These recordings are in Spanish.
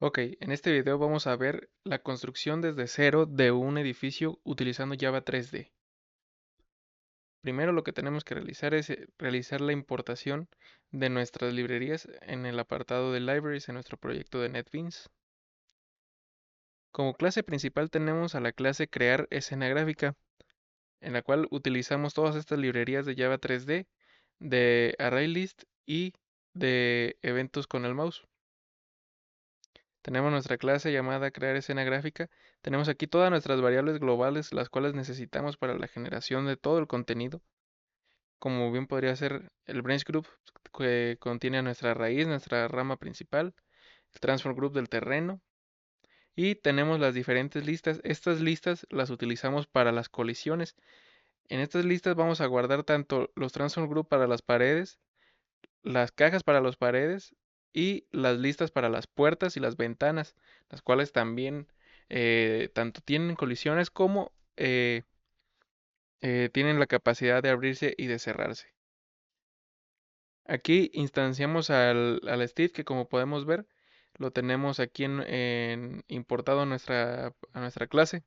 Ok, en este video vamos a ver la construcción desde cero de un edificio utilizando Java 3D. Primero lo que tenemos que realizar es realizar la importación de nuestras librerías en el apartado de Libraries en nuestro proyecto de NetBeans. Como clase principal tenemos a la clase Crear escena gráfica, en la cual utilizamos todas estas librerías de Java 3D, de ArrayList y de eventos con el mouse. Tenemos nuestra clase llamada crear escena gráfica. Tenemos aquí todas nuestras variables globales, las cuales necesitamos para la generación de todo el contenido. Como bien podría ser el branch group, que contiene nuestra raíz, nuestra rama principal, el transform group del terreno. Y tenemos las diferentes listas. Estas listas las utilizamos para las colisiones. En estas listas vamos a guardar tanto los transform group para las paredes, las cajas para las paredes y las listas para las puertas y las ventanas, las cuales también tanto tienen colisiones como tienen la capacidad de abrirse y de cerrarse. Aquí instanciamos al Steve, que como podemos ver lo tenemos aquí importado a nuestra clase.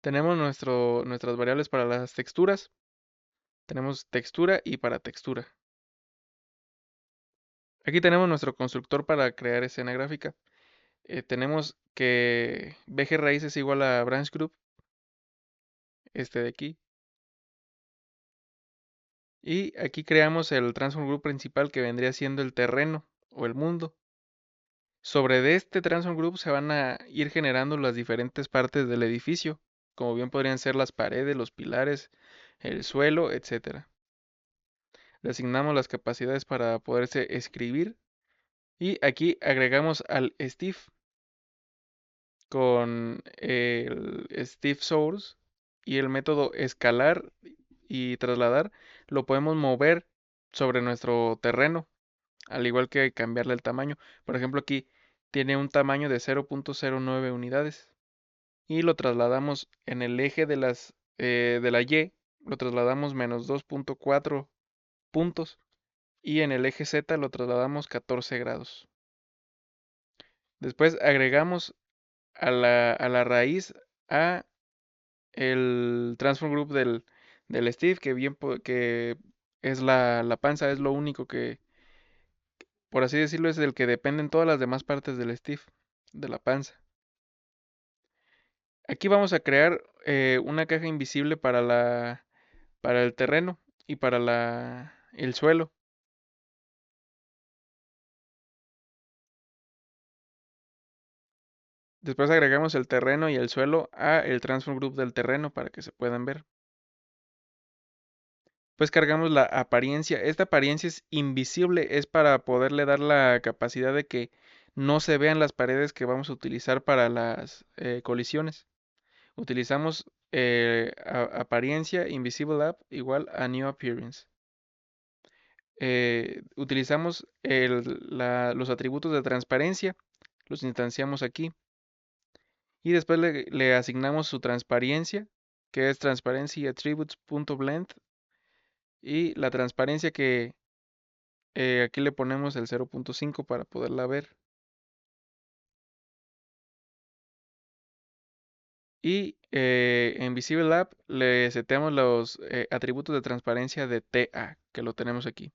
Tenemos nuestras variables para las texturas. Tenemos textura y para textura. Aquí tenemos nuestro constructor para crear escena gráfica. Tenemos que BG raíz es igual a branch group, este de aquí. Y aquí creamos el transform group principal que vendría siendo el terreno o el mundo. Sobre de este transform group se van a ir generando las diferentes partes del edificio, como bien podrían ser las paredes, los pilares, el suelo, etcétera. Le asignamos las capacidades para poderse escribir y aquí agregamos al Steve con el Steve Source y el método escalar y trasladar lo podemos mover sobre nuestro terreno, al igual que cambiarle el tamaño. Por ejemplo, aquí tiene un tamaño de 0.09 unidades y lo trasladamos en el eje de la Y, lo trasladamos menos 2.4 puntos y en el eje Z lo trasladamos 14 grados. Después agregamos a la raíz a el transform group del Steve, que es la panza, es lo único que, por así decirlo, es del que dependen todas las demás partes del Steve, de la panza. Aquí vamos a crear una caja invisible para el terreno y para el suelo. Después agregamos el terreno y el suelo a el transform group del terreno para que se puedan ver. Pues cargamos la apariencia. Esta apariencia es invisible, es para poderle dar la capacidad de que no se vean las paredes que vamos a utilizar para las colisiones. Utilizamos apariencia invisible app igual a new appearance. Utilizamos los atributos de transparencia, los instanciamos aquí y después le asignamos su transparencia, que es transparency attributes.blend y la transparencia que aquí le ponemos el 0.5 para poderla ver. Y en Visible Lab le seteamos los atributos de transparencia de TA, que lo tenemos aquí.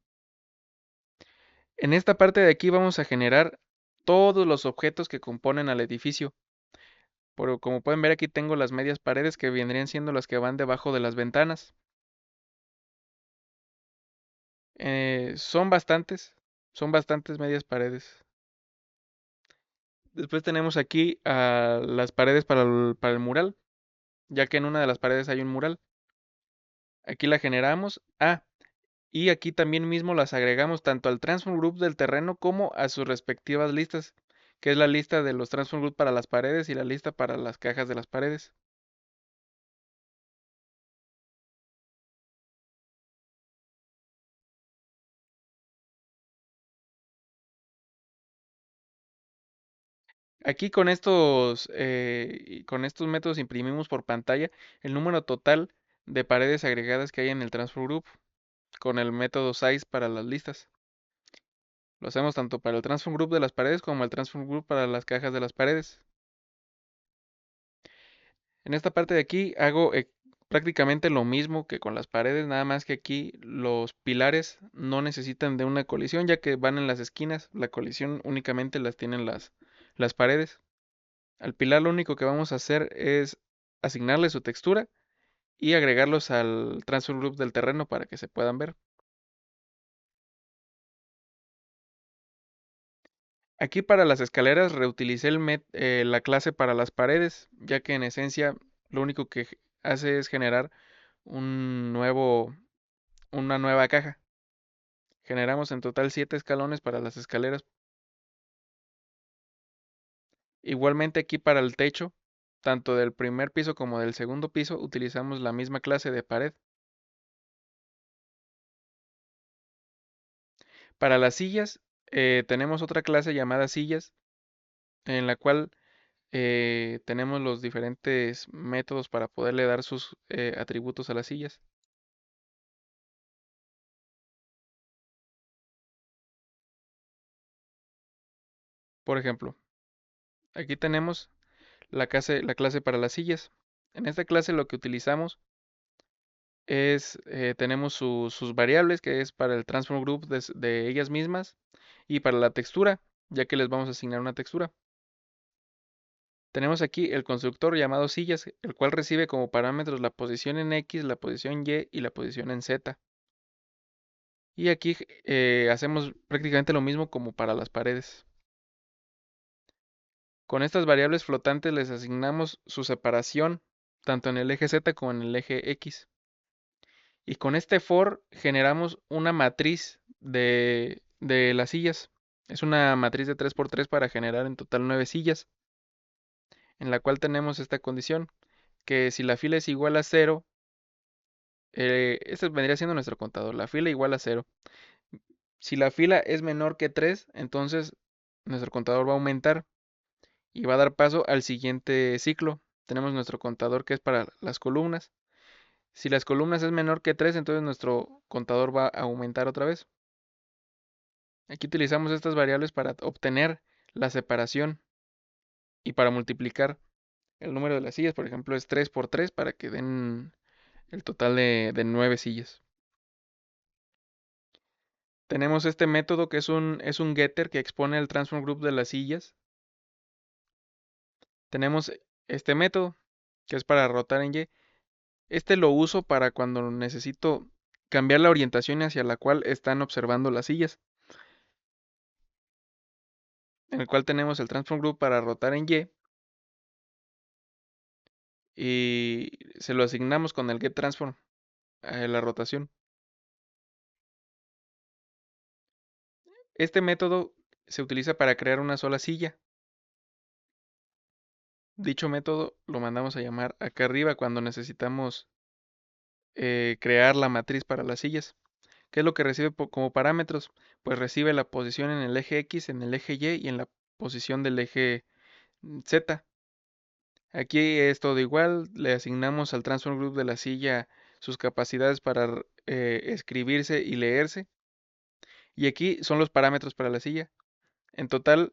En esta parte de aquí vamos a generar todos los objetos que componen al edificio. Como pueden ver aquí tengo las medias paredes que vendrían siendo las que van debajo de las ventanas. Son bastantes medias paredes. Después tenemos aquí las paredes para el mural, ya que en una de las paredes hay un mural. Aquí la generamos. Y aquí también mismo las agregamos tanto al transform group del terreno como a sus respectivas listas, que es la lista de los transform group para las paredes y la lista para las cajas de las paredes. Aquí con estos métodos imprimimos por pantalla el número total de paredes agregadas que hay en el transform group con el método size para las listas. Lo hacemos tanto para el transform group de las paredes como el transform group para las cajas de las paredes. En esta parte de aquí hago prácticamente lo mismo que con las paredes, nada más que aquí los pilares no necesitan de una colisión ya que van en las esquinas. La colisión únicamente las tienen las paredes. Al pilar lo único que vamos a hacer es asignarle su textura y agregarlos al transfer group del terreno para que se puedan ver. Aquí para las escaleras reutilicé la clase para las paredes, ya que en esencia lo único que hace es generar un nuevo, una nueva caja. Generamos en total 7 escalones para las escaleras. Igualmente aquí para el techo, tanto del primer piso como del segundo piso, utilizamos la misma clase de pared. Para las sillas, tenemos otra clase llamada sillas, en la cual tenemos los diferentes métodos para poderle dar sus atributos a las sillas. Por ejemplo, aquí tenemos la clase para las sillas. En esta clase lo que utilizamos es, tenemos sus variables, que es para el transform group de ellas mismas, y para la textura, ya que les vamos a asignar una textura. Tenemos aquí el constructor llamado sillas, el cual recibe como parámetros la posición en X, la posición Y y la posición en Z. Y aquí hacemos prácticamente lo mismo como para las paredes. Con estas variables flotantes les asignamos su separación, tanto en el eje Z como en el eje X. Y con este for generamos una matriz de las sillas. Es una matriz de 3 por 3 para generar en total 9 sillas, en la cual tenemos esta condición, que si la fila es igual a 0, este vendría siendo nuestro contador, la fila igual a 0. Si la fila es menor que 3, entonces nuestro contador va a aumentar y va a dar paso al siguiente ciclo. Tenemos nuestro contador que es para las columnas. Si las columnas es menor que 3, entonces nuestro contador va a aumentar otra vez. Aquí utilizamos estas variables para obtener la separación y para multiplicar el número de las sillas. Por ejemplo, es 3 por 3 para que den el total de 9 sillas. Tenemos este método que es un getter que expone el transform group de las sillas. Tenemos este método que es para rotar en Y. Este lo uso para cuando necesito cambiar la orientación hacia la cual están observando las sillas. En el cual tenemos el transform group para rotar en y se lo asignamos con el get transform a la rotación. Este método se utiliza para crear una sola silla. Dicho método lo mandamos a llamar acá arriba cuando necesitamos crear la matriz para las sillas. ¿Qué es lo que recibe como parámetros? Pues recibe la posición en el eje X, en el eje Y y en la posición del eje Z. Aquí es todo igual, le asignamos al transform group de la silla sus capacidades para escribirse y leerse. Y aquí son los parámetros para la silla. En total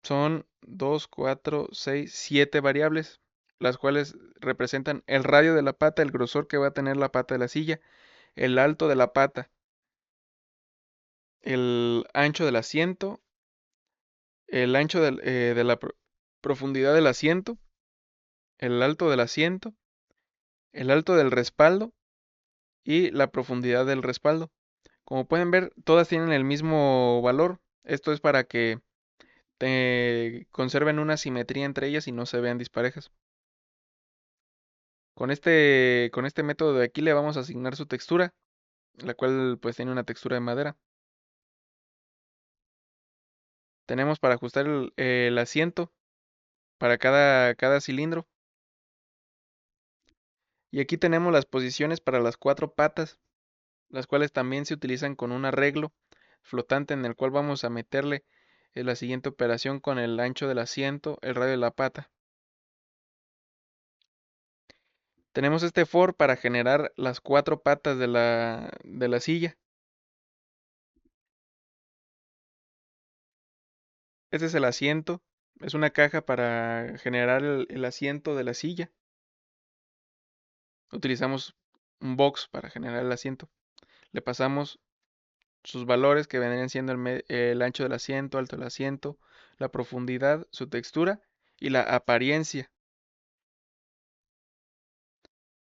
son 2, 4, 6, 7 variables, las cuales representan el radio de la pata, el grosor que va a tener la pata de la silla, el alto de la pata, el ancho del asiento, el ancho de la profundidad del asiento, el alto del asiento, el alto del respaldo y la profundidad del respaldo. Como pueden ver, todas tienen el mismo valor. Esto es para que conserven una simetría entre ellas y no se vean disparejas. Con este método de aquí le vamos a asignar su textura, la cual pues tiene una textura de madera. Tenemos para ajustar el asiento para cada cilindro. Y aquí tenemos las posiciones para las 4 patas, las cuales también se utilizan con un arreglo flotante en el cual vamos a meterle la siguiente operación con el ancho del asiento, el radio de la pata. Tenemos este for para generar las 4 patas de la silla. Este es el asiento. Es una caja para generar el asiento de la silla. Utilizamos un box para generar el asiento. Le pasamos sus valores que vendrían siendo el ancho del asiento, alto del asiento, la profundidad, su textura y la apariencia.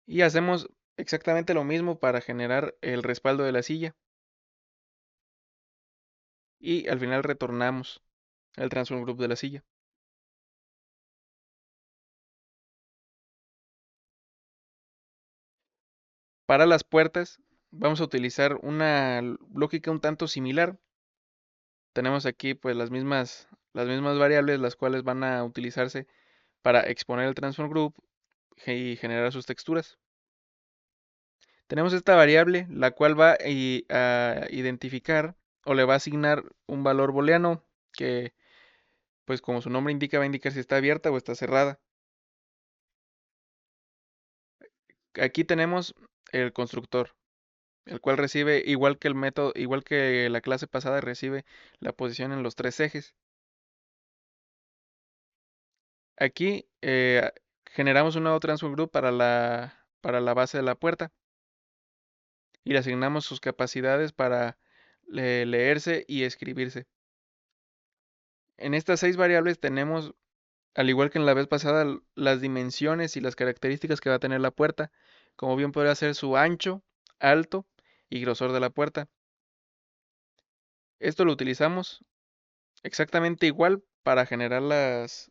Y hacemos exactamente lo mismo para generar el respaldo de la silla. Y al final retornamos el transform group de la silla. Para las puertas vamos a utilizar una lógica un tanto similar. Tenemos aquí pues las mismas variables las cuales van a utilizarse para exponer el transform group y generar sus texturas. Tenemos esta variable la cual va a identificar o le va a asignar un valor booleano que pues como su nombre indica va a indicar si está abierta o está cerrada. Aquí tenemos el constructor, el cual recibe igual que el método, igual que la clase pasada recibe la posición en los tres ejes. Aquí generamos un nuevo transform group para la base de la puerta y le asignamos sus capacidades para leerse y escribirse. En estas 6 variables tenemos, al igual que en la vez pasada, las dimensiones y las características que va a tener la puerta, como bien podría ser su ancho, alto y grosor de la puerta. Esto lo utilizamos exactamente igual para generar las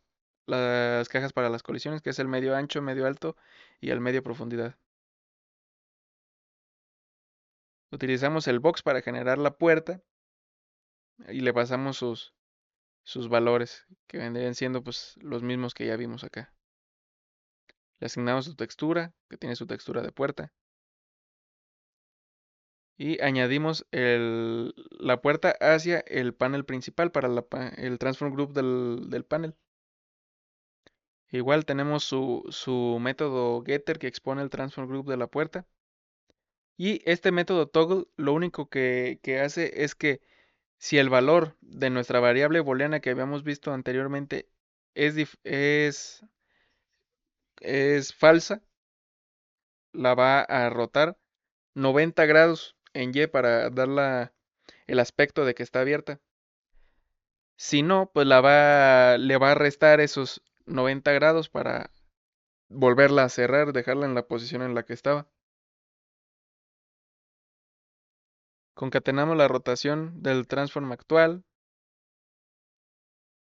cajas para las colisiones, que es el medio ancho, medio alto y el medio profundidad. Utilizamos el box para generar la puerta y le pasamos sus valores, que vendrían siendo pues los mismos que ya vimos acá. Le asignamos su textura, que tiene su textura de puerta, y añadimos la puerta hacia el panel principal para el transform group del panel. Igual tenemos su método getter que expone el transform group de la puerta. Y este método toggle lo único que hace es que si el valor de nuestra variable booleana que habíamos visto anteriormente es falsa, la va a rotar 90 grados en Y para dar el aspecto de que está abierta. Si no, pues le va a restar esos 90 grados para volverla a cerrar, dejarla en la posición en la que estaba. Concatenamos la rotación del transform actual,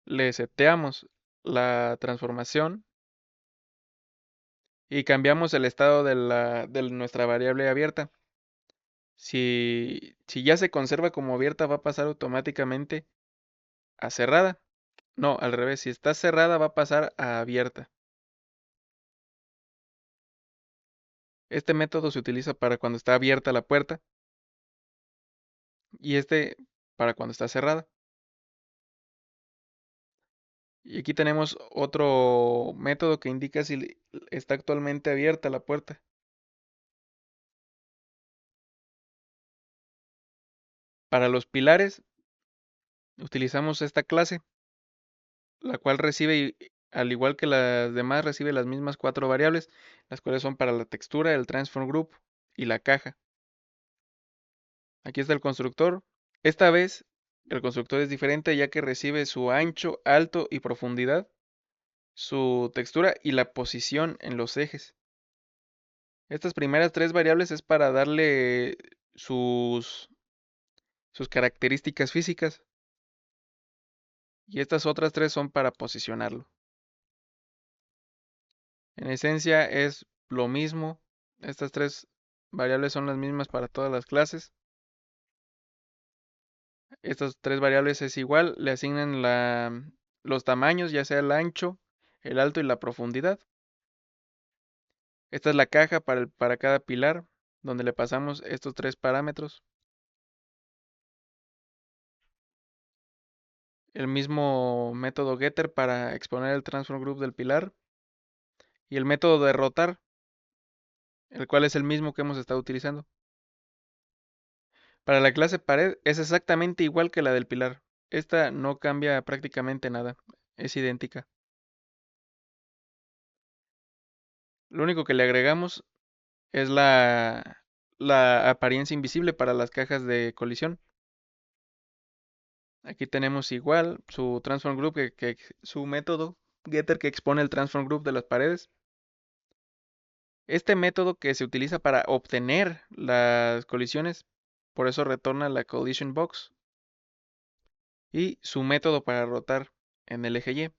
le seteamos la transformación y cambiamos el estado de nuestra variable abierta. Si ya se conserva como abierta, va a pasar automáticamente a cerrada. No, al revés, si está cerrada, va a pasar a abierta. Este método se utiliza para cuando está abierta la puerta y este para cuando está cerrada. Y aquí tenemos otro método que indica si está actualmente abierta la puerta. Para los pilares utilizamos esta clase, la cual recibe, al igual que las demás, recibe las mismas 4 variables, las cuales son para la textura, el transform group y la caja. Aquí está el constructor. Esta vez el constructor es diferente ya que recibe su ancho, alto y profundidad, su textura y la posición en los ejes. Estas primeras 3 variables es para darle sus características físicas y estas otras 3 son para posicionarlo. En esencia es lo mismo. Estas 3 variables son las mismas para todas las clases. Estas 3 variables es igual, le asignan los tamaños, ya sea el ancho, el alto y la profundidad. Esta es la caja para cada pilar, donde le pasamos estos 3 parámetros. El mismo método getter para exponer el transform group del pilar. Y el método de rotar, el cual es el mismo que hemos estado utilizando. Para la clase pared es exactamente igual que la del pilar. Esta no cambia prácticamente nada, es idéntica. Lo único que le agregamos es la apariencia invisible para las cajas de colisión. Aquí tenemos igual su transform group, su método getter que expone el transform group de las paredes. Este método que se utiliza para obtener las colisiones, por eso retorna la collision box. Y su método para rotar en el eje Y,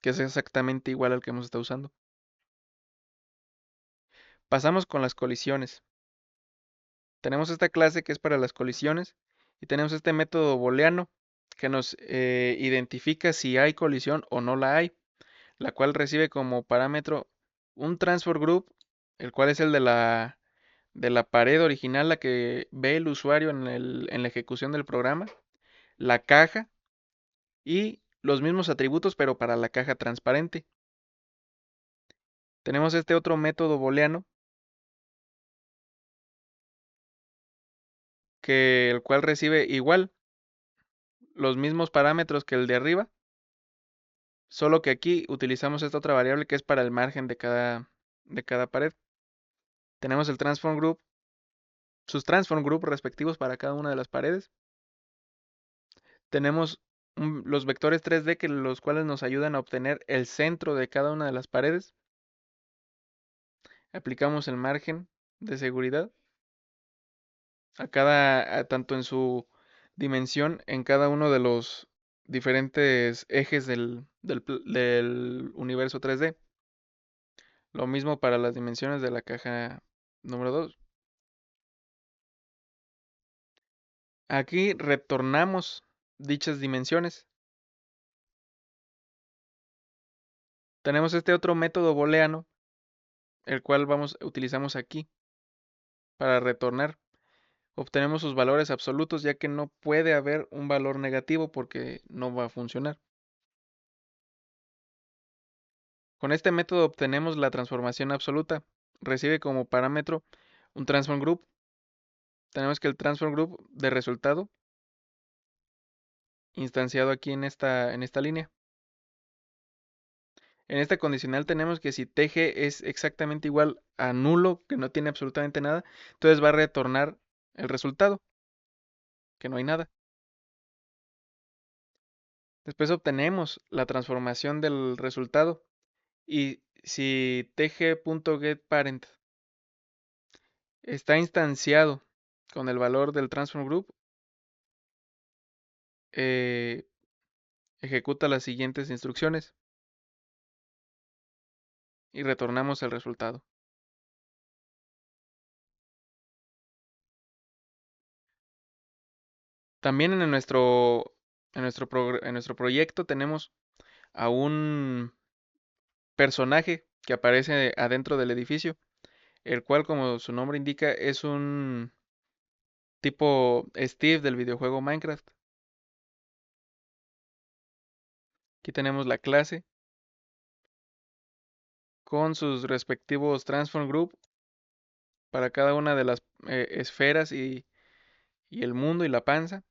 que es exactamente igual al que hemos estado usando. Pasamos con las colisiones. Tenemos esta clase que es para las colisiones y tenemos este método booleano que nos identifica si hay colisión o no la hay, la cual recibe como parámetro un transfer group, el cual es el de la pared original, la que ve el usuario en la ejecución del programa, la caja y los mismos atributos pero para la caja transparente. Tenemos este otro método booleano que el cual recibe igual los mismos parámetros que el de arriba, solo que aquí utilizamos esta otra variable que es para el margen de cada pared. Tenemos el transform group, sus transform group respectivos para cada una de las paredes. Tenemos los vectores 3D que los cuales nos ayudan a obtener el centro de cada una de las paredes. Aplicamos el margen de seguridad tanto en su dimensión en cada uno de los diferentes ejes del universo 3D. Lo mismo para las dimensiones de la caja número 2. Aquí retornamos dichas dimensiones. Tenemos este otro método booleano, el cual utilizamos aquí para retornar. Obtenemos sus valores absolutos ya que no puede haber un valor negativo porque no va a funcionar. Con este método obtenemos la transformación absoluta. Recibe como parámetro un transform group. Tenemos que el transform group de resultado instanciado aquí en esta línea. En esta condicional tenemos que si TG es exactamente igual a nulo, que no tiene absolutamente nada, entonces va a retornar el resultado, que no hay nada. Después obtenemos la transformación del resultado y si tg.getParent está instanciado con el valor del transform group, eh, ejecuta las siguientes instrucciones y retornamos el resultado. También en nuestro proyecto tenemos a un personaje que aparece adentro del edificio, el cual, como su nombre indica, es un tipo Steve del videojuego Minecraft. Aquí tenemos la clase con sus respectivos transform group para cada una de las esferas y el mundo y la panza.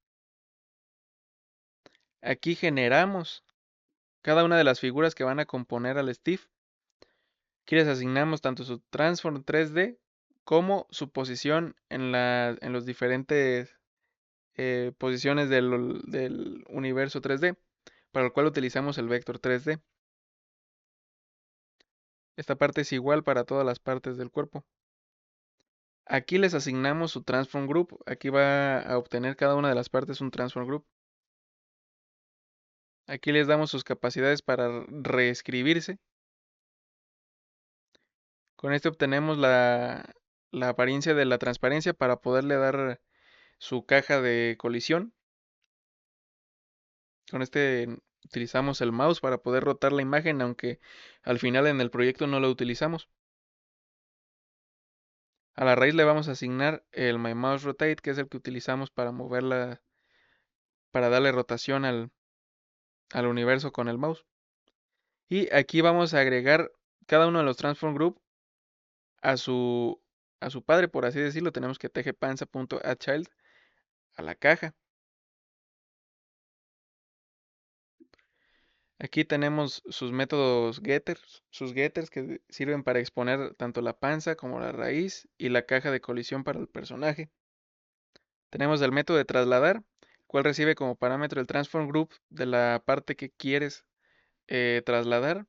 Aquí generamos cada una de las figuras que van a componer al Steve. Aquí les asignamos tanto su transform 3D como su posición en los diferentes posiciones del universo 3D, para el cual utilizamos el vector 3D. Esta parte es igual para todas las partes del cuerpo. Aquí les asignamos su transform group. Aquí va a obtener cada una de las partes un transform group. Aquí les damos sus capacidades para reescribirse. Con este obtenemos la apariencia de la transparencia para poderle dar su caja de colisión. Con este utilizamos el mouse para poder rotar la imagen, aunque al final en el proyecto no lo utilizamos. A la raíz le vamos a asignar el MyMouseRotate, que es el que utilizamos para moverla, para darle rotación al universo con el mouse. Y aquí vamos a agregar cada uno de los transform group a su, a su padre, por así decirlo. Tenemos que tgpanza.addChild a la caja. Aquí tenemos sus métodos getters, sus getters que sirven para exponer tanto la panza como la raíz y la caja de colisión para el personaje. Tenemos el método de trasladar, cual recibe como parámetro el transform group de la parte que quieres trasladar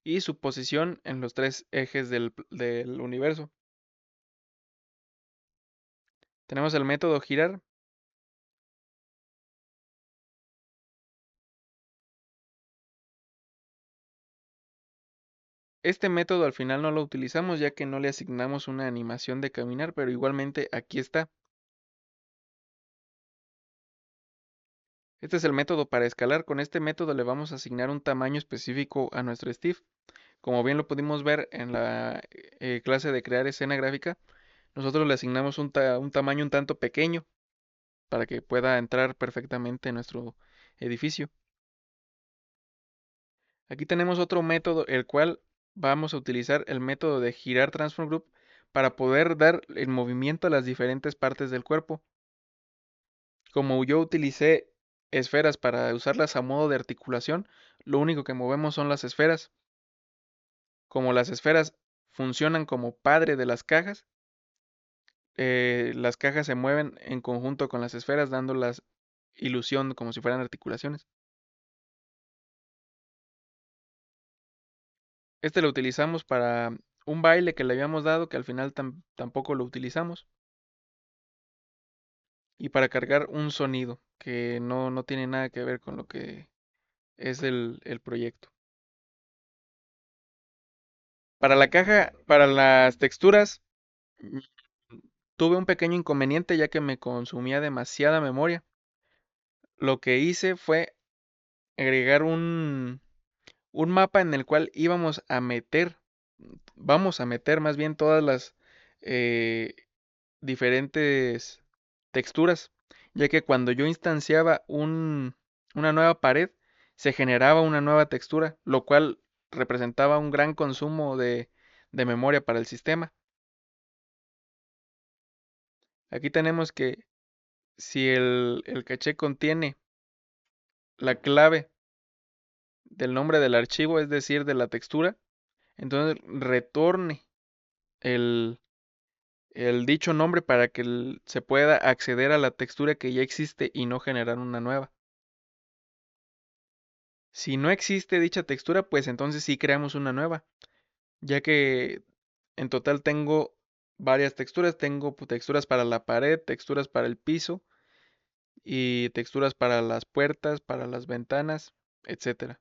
y su posición en los tres ejes del universo. Tenemos el método girar. Este método al final no lo utilizamos ya que no le asignamos una animación de caminar, pero igualmente aquí está. Este es el método para escalar. Con este método le vamos a asignar un tamaño específico a nuestro Steve. Como bien lo pudimos ver en la clase de crear escena gráfica, nosotros le asignamos un tamaño un tanto pequeño para que pueda entrar perfectamente en nuestro edificio. Aquí tenemos otro método, el cual vamos a utilizar el método de girar transform group para poder dar el movimiento a las diferentes partes del cuerpo. Como yo utilicé esferas para usarlas a modo de articulación, lo único que movemos son las esferas. Como las esferas funcionan como padre de las cajas se mueven en conjunto con las esferas, dando la ilusión como si fueran articulaciones. Este lo utilizamos para un baile que le habíamos dado, que al final tampoco lo utilizamos, y para cargar un sonido que no tiene nada que ver con lo que es el proyecto. Para la caja, para las texturas, mm, tuve un pequeño inconveniente ya que me consumía demasiada memoria. Lo que hice fue agregar un mapa en el cual vamos a meter más bien todas las eh, diferentes texturas, ya que cuando yo instanciaba una nueva pared, se generaba una nueva textura, lo cual representaba un gran consumo de memoria para el sistema. Aquí tenemos que si el caché contiene la clave del nombre del archivo, es decir, de la textura, entonces retorne el, el dicho nombre para que se pueda acceder a la textura que ya existe y no generar una nueva. Si no existe dicha textura, pues entonces sí creamos una nueva, ya que en total tengo varias texturas, tengo texturas para la pared, texturas para el piso y texturas para las puertas, para las ventanas, etcétera.